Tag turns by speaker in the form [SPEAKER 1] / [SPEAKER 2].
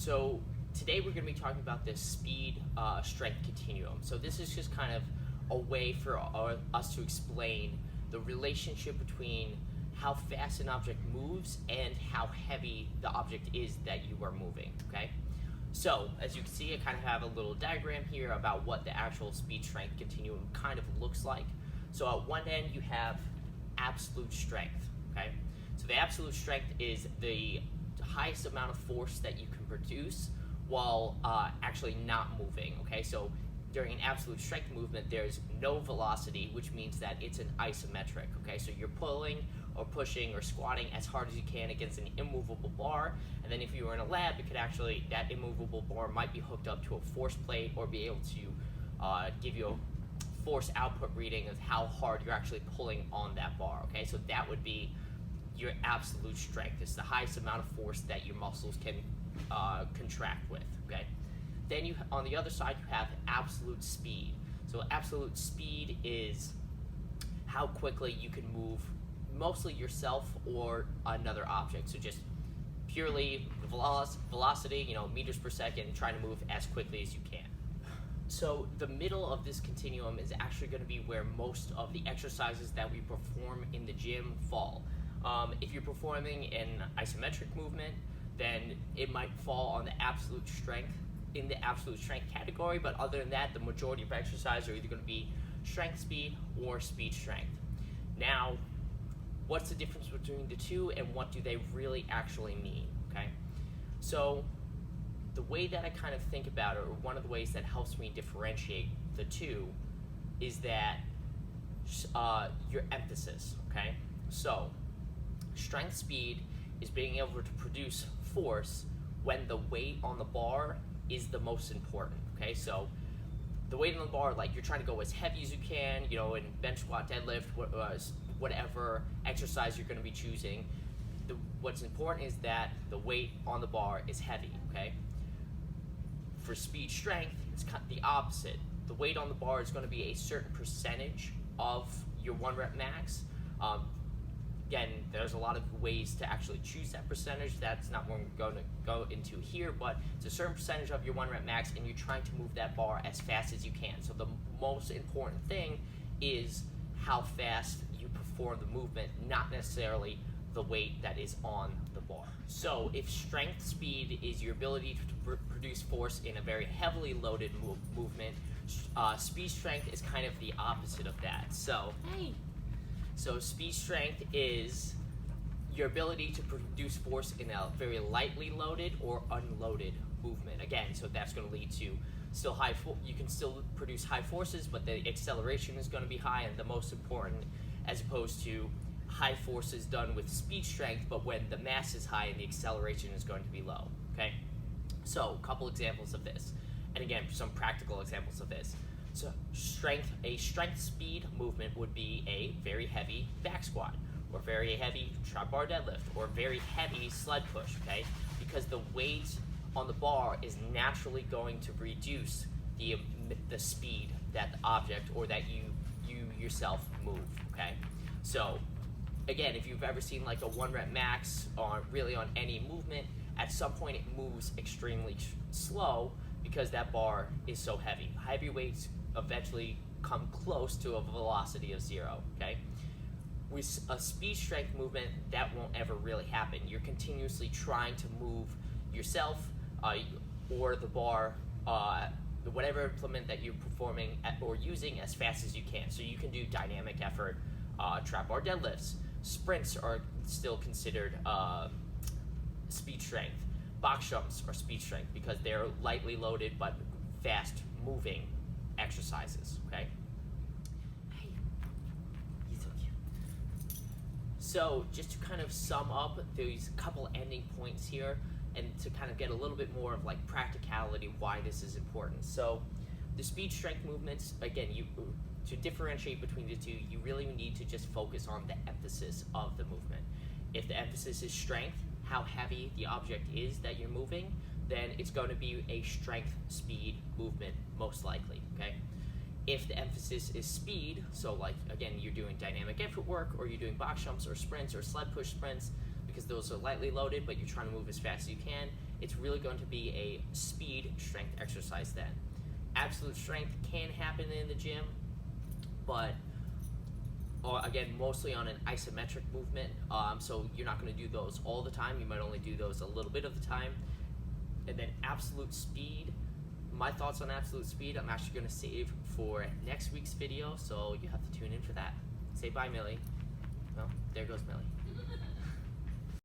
[SPEAKER 1] So today we're going to be talking about this speed strength continuum. So this is just kind of a way for us to explain the relationship between how fast an object moves and how heavy the object is that you are moving, okay? So as you can see, I kind of have a little diagram here about what the actual speed strength continuum kind of looks like. So at one end you have absolute strength, okay? So the absolute strength is the highest amount of force that you can produce while actually not moving, okay? So during an absolute strength movement, there's no velocity, which means that it's an isometric, okay? So you're pulling or pushing or squatting as hard as you can against an immovable bar, and then if you were in a lab, it could actually, that immovable bar might be hooked up to a force plate or be able to give you a force output reading of how hard you're actually pulling on that bar, okay? So that would be your absolute strength. It's the highest amount of force that your muscles can contract with, okay? Then you, on the other side, you have absolute speed. So absolute speed is how quickly you can move mostly yourself or another object. So just purely the velocity, meters per second, trying to move as quickly as you can. So the middle of this continuum is actually going to be where most of the exercises that we perform in the gym fall. If you're performing an isometric movement, then it might fall on the absolute strength, in the absolute strength category, but other than that, the majority of exercises are either going to be strength speed or speed strength. Now, what's the difference between the two and what do they really actually mean, okay? So the way that I kind of think about it, or one of the ways that helps me differentiate the two, is that your emphasis, okay? So strength speed is being able to produce force when the weight on the bar is the most important, okay? So the weight on the bar, like you're trying to go as heavy as you can, in bench, squat, deadlift, whatever exercise you're going to be choosing. What's important is that the weight on the bar is heavy, okay? For speed strength, it's kind of the opposite. The weight on the bar is going to be a certain percentage of your 1 rep max. Again, there's a lot of ways to actually choose that percentage. That's not what we're going to go into here, but it's a certain percentage of your 1 rep max, and you're trying to move that bar as fast as you can. So the most important thing is how fast you perform the movement, not necessarily the weight that is on the bar. So if strength speed is your ability to produce force in a very heavily loaded movement, speed strength is kind of the opposite of that. So speed strength is your ability to produce force in a very lightly loaded or unloaded movement. Again, so that's going to lead to still you can still produce high forces, but the acceleration is going to be high, and the most important, as opposed to high forces done with speed strength, but when the mass is high and the acceleration is going to be low, okay? So a couple examples of this, and again, some practical examples of this. So a strength speed movement would be a very heavy back squat, or very heavy trap bar deadlift, or very heavy sled push, okay? Because the weight on the bar is naturally going to reduce the speed that the object or that you yourself move, okay? So again, if you've ever seen like a 1 rep max on any movement, at some point it moves extremely slow because that bar is so heavy. Heavy weights eventually come close to a velocity of 0, okay? With a speed strength movement, that won't ever really happen. You're continuously trying to move yourself or the bar, whatever implement that you're performing or using as fast as you can. So you can do dynamic effort, trap bar deadlifts. Sprints are still considered speed strength. Box jumps are speed strength because they're lightly loaded but fast moving exercises, okay? Hey, he's so cute. So just to kind of sum up these couple ending points here, and to kind of get a little bit more of like practicality why this is important. So the speed strength movements, again, to differentiate between the two, you really need to just focus on the emphasis of the movement. If the emphasis is strength, how heavy the object is that you're moving, then it's going to be a strength speed movement most likely, okay? If the emphasis is speed, so like again you're doing dynamic effort work, or you're doing box jumps or sprints or sled push sprints, because those are lightly loaded but you're trying to move as fast as you can, it's really going to be a speed strength exercise then. Absolute strength can happen in the gym, but again, mostly on an isometric movement, so you're not going to do those all the time. You might only do those a little bit of the time. And then absolute speed, my thoughts on absolute speed, I'm actually going to save for next week's video, so you have to tune in for that. Say bye, Millie. Well, there goes Millie.